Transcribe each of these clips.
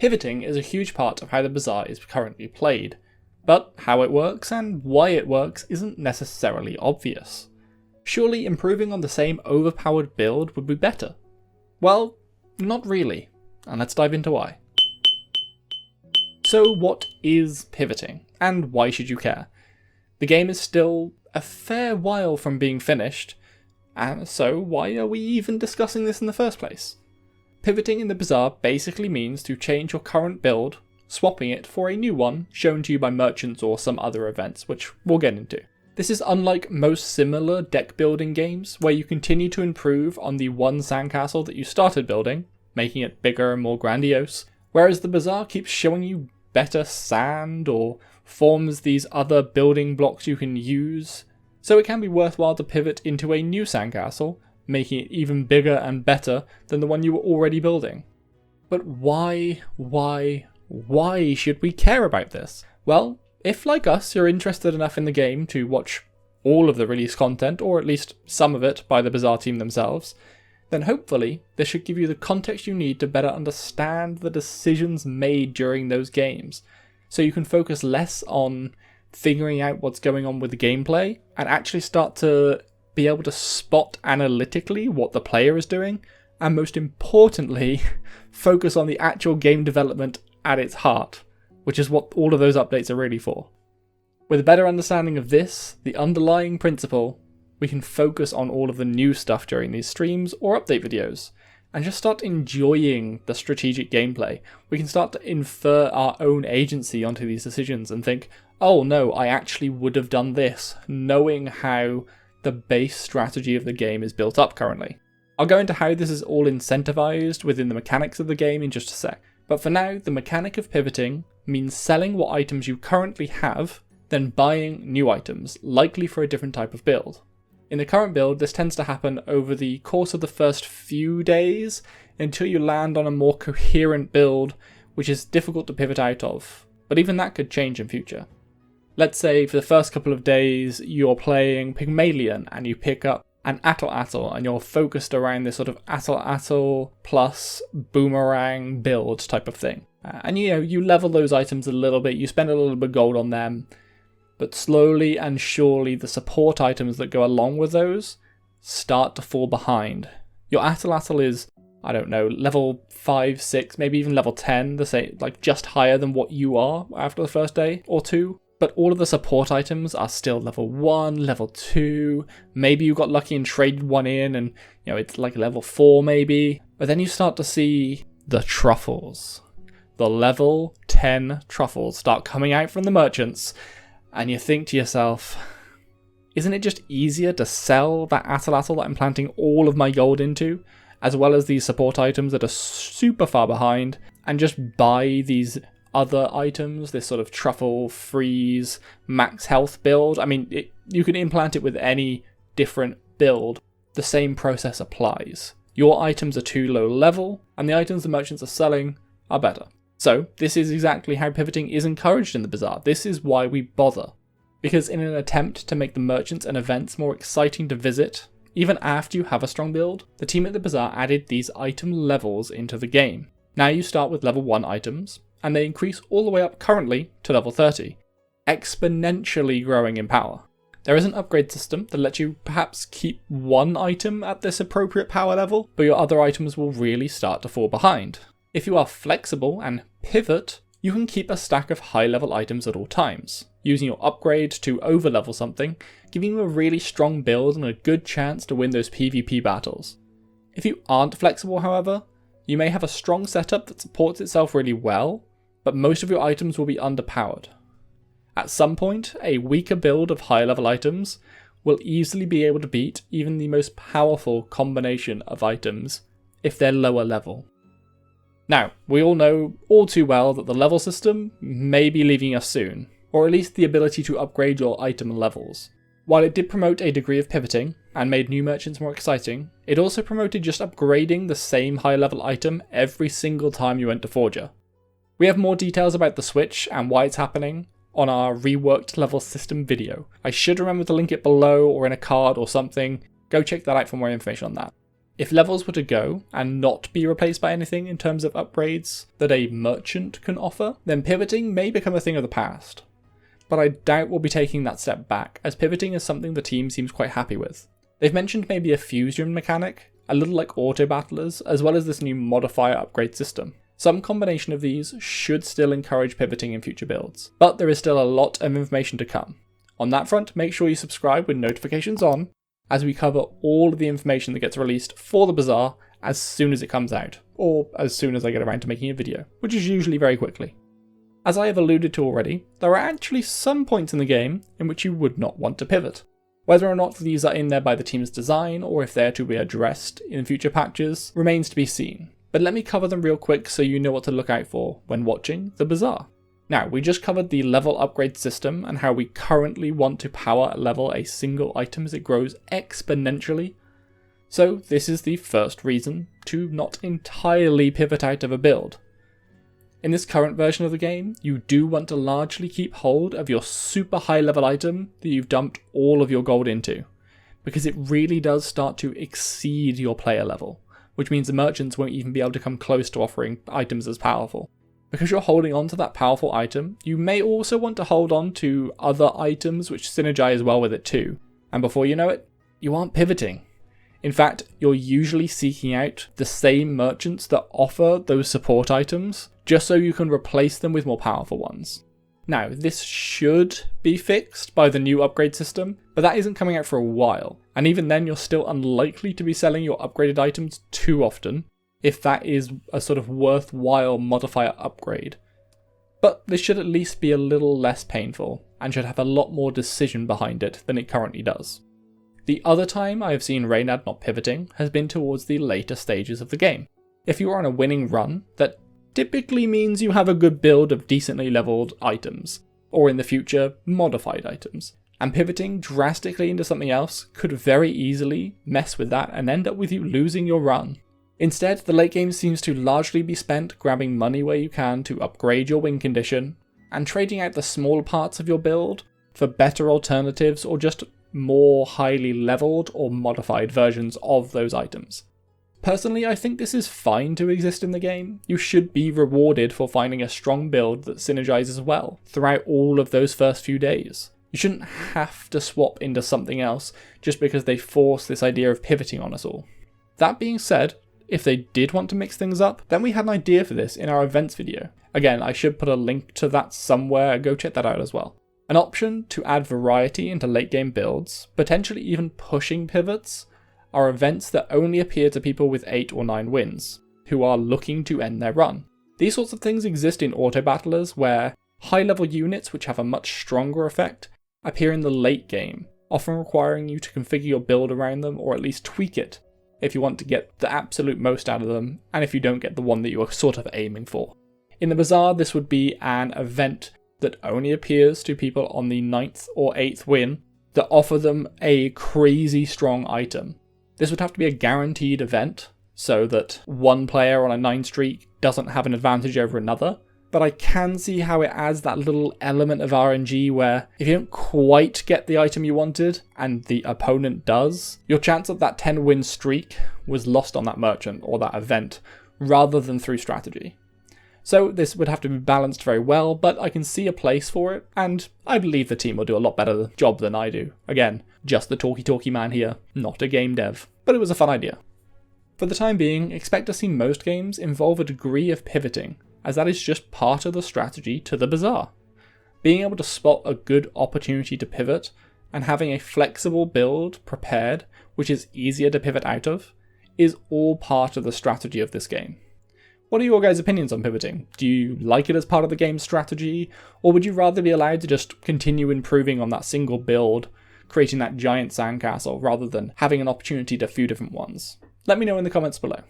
Pivoting is a huge part of how the Bazaar is currently played, but how it works and why it works isn't necessarily obvious. Surely improving on the same overpowered build would be better? Well, not really, and let's dive into why. So what is pivoting, and why should you care? The game is still a fair while from being finished, and so why are we even discussing this in the first place? Pivoting in the Bazaar basically means to change your current build, swapping it for a new one shown to you by merchants or some other events, which we'll get into. This is unlike most similar deck building games, where you continue to improve on the one sandcastle that you started building, making it bigger and more grandiose, whereas the Bazaar keeps showing you better sand or forms these other building blocks you can use, so it can be worthwhile to pivot into a new sandcastle, making it even bigger and better than the one you were already building. But why should we care about this? Well, if like us you're interested enough in the game to watch all of the release content, or at least some of it by the Bazaar team themselves, then hopefully this should give you the context you need to better understand the decisions made during those games, so you can focus less on figuring out what's going on with the gameplay and actually start to be able to spot analytically what the player is doing, and most importantly, focus on the actual game development at its heart, which is what all of those updates are really for. With a better understanding of this, the underlying principle, we can focus on all of the new stuff during these streams or update videos, and just start enjoying the strategic gameplay. We can start to infer our own agency onto these decisions and think, oh no, I actually would have done this, knowing how the base strategy of the game is built up currently. I'll go into how this is all incentivized within the mechanics of the game in just a sec, but for now, the mechanic of pivoting means selling what items you currently have, then buying new items, likely for a different type of build. In the current build, this tends to happen over the course of the first few days, until you land on a more coherent build, which is difficult to pivot out of, but even that could change in future. Let's say for the first couple of days you're playing Pygmalion and you pick up an Atl and you're focused around this sort of Atl plus boomerang build type of thing. And you level those items a little bit, you spend a little bit of gold on them, but slowly and surely the support items that go along with those start to fall behind. Your Atl is, I don't know, level 5, 6, maybe even level 10, like just higher than what you are after the first day or two. But all of the support items are still level 1, level 2, maybe you got lucky and traded one in and it's like level 4 maybe. But then you start to see the truffles. The level 10 truffles start coming out from the merchants, and you think to yourself, isn't it just easier to sell that Atl that I'm planting all of my gold into, as well as these support items that are super far behind, and just buy these other items, this sort of truffle, freeze, max health build? I mean, you can implant it with any different build. The same process applies. Your items are too low level, and the items the merchants are selling are better. So this is exactly how pivoting is encouraged in the Bazaar. This is why we bother. Because in an attempt to make the merchants and events more exciting to visit, even after you have a strong build, the team at the Bazaar added these item levels into the game. Now you start with level 1 items, and they increase all the way up currently to level 30, exponentially growing in power. There is an upgrade system that lets you perhaps keep one item at this appropriate power level, but your other items will really start to fall behind. If you are flexible and pivot, you can keep a stack of high level items at all times, using your upgrade to overlevel something, giving you a really strong build and a good chance to win those PvP battles. If you aren't flexible, however, you may have a strong setup that supports itself really well, but most of your items will be underpowered. At some point, a weaker build of high level items will easily be able to beat even the most powerful combination of items if they're lower level. Now, we all know all too well that the level system may be leaving us soon, or at least the ability to upgrade your item levels. While it did promote a degree of pivoting and made new merchants more exciting, it also promoted just upgrading the same high level item every single time you went to Forger. We have more details about the switch and why it's happening on our reworked level system video. I should remember to link it below or in a card or something. Go check that out for more information on that. If levels were to go and not be replaced by anything in terms of upgrades that a merchant can offer, then pivoting may become a thing of the past. But I doubt we'll be taking that step back, as pivoting is something the team seems quite happy with. They've mentioned maybe a fusion mechanic, a little like auto battlers, as well as this new modifier upgrade system. Some combination of these should still encourage pivoting in future builds, but there is still a lot of information to come. On that front, make sure you subscribe with notifications on, as we cover all of the information that gets released for the Bazaar as soon as it comes out, or as soon as I get around to making a video, which is usually very quickly. As I have alluded to already, there are actually some points in the game in which you would not want to pivot. Whether or not these are in there by the team's design, or if they are to be addressed in future patches, remains to be seen. But let me cover them real quick so you know what to look out for when watching the Bazaar. Now, we just covered the level upgrade system and how we currently want to power level a single item as it grows exponentially. So this is the first reason to not entirely pivot out of a build. In this current version of the game, you do want to largely keep hold of your super high level item that you've dumped all of your gold into, because it really does start to exceed your player level, which means the merchants won't even be able to come close to offering items as powerful. Because you're holding on to that powerful item, you may also want to hold on to other items which synergize well with it too, and before you know it, you aren't pivoting. In fact, you're usually seeking out the same merchants that offer those support items, just so you can replace them with more powerful ones. Now, this should be fixed by the new upgrade system, but that isn't coming out for a while, and even then you're still unlikely to be selling your upgraded items too often, if that is a sort of worthwhile modifier upgrade. But this should at least be a little less painful, and should have a lot more decision behind it than it currently does. The other time I have seen Reynad not pivoting has been towards the later stages of the game. If you are on a winning run, that typically means you have a good build of decently leveled items, or in the future, modified items. And pivoting drastically into something else could very easily mess with that and end up with you losing your run. Instead, the late game seems to largely be spent grabbing money where you can to upgrade your win condition, and trading out the smaller parts of your build for better alternatives or just more highly leveled or modified versions of those items. Personally, I think this is fine to exist in the game. You should be rewarded for finding a strong build that synergizes well throughout all of those first few days. You shouldn't have to swap into something else just because they force this idea of pivoting on us all. That being said, if they did want to mix things up, then we had an idea for this in our events video. Again, I should put a link to that somewhere, go check that out as well. An option to add variety into late game builds, potentially even pushing pivots, are events that only appear to people with 8 or 9 wins, who are looking to end their run. These sorts of things exist in auto battlers where high level units which have a much stronger effect appear in the late game, often requiring you to configure your build around them or at least tweak it if you want to get the absolute most out of them, and if you don't get the one that you are sort of aiming for. In the Bazaar, this would be an event that only appears to people on the 9th or 8th win that offer them a crazy strong item. This would have to be a guaranteed event, so that one player on a 9 streak doesn't have an advantage over another, but I can see how it adds that little element of RNG where if you don't quite get the item you wanted, and the opponent does, your chance of that 10 win streak was lost on that merchant or that event, rather than through strategy. So this would have to be balanced very well, but I can see a place for it, and I believe the team will do a lot better job than I do. Again, just the talky man here, not a game dev, but it was a fun idea. For the time being, expect to see most games involve a degree of pivoting, as that is just part of the strategy to the Bazaar. Being able to spot a good opportunity to pivot, and having a flexible build prepared, which is easier to pivot out of, is all part of the strategy of this game. What are your guys' opinions on pivoting? Do you like it as part of the game's strategy, or would you rather be allowed to just continue improving on that single build, creating that giant sandcastle, rather than having an opportunity to a few different ones? Let me know in the comments below.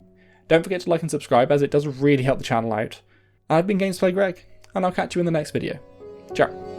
Don't forget to like and subscribe, as it does really help the channel out. I've been Gamesplay Greg, and I'll catch you in the next video. Ciao.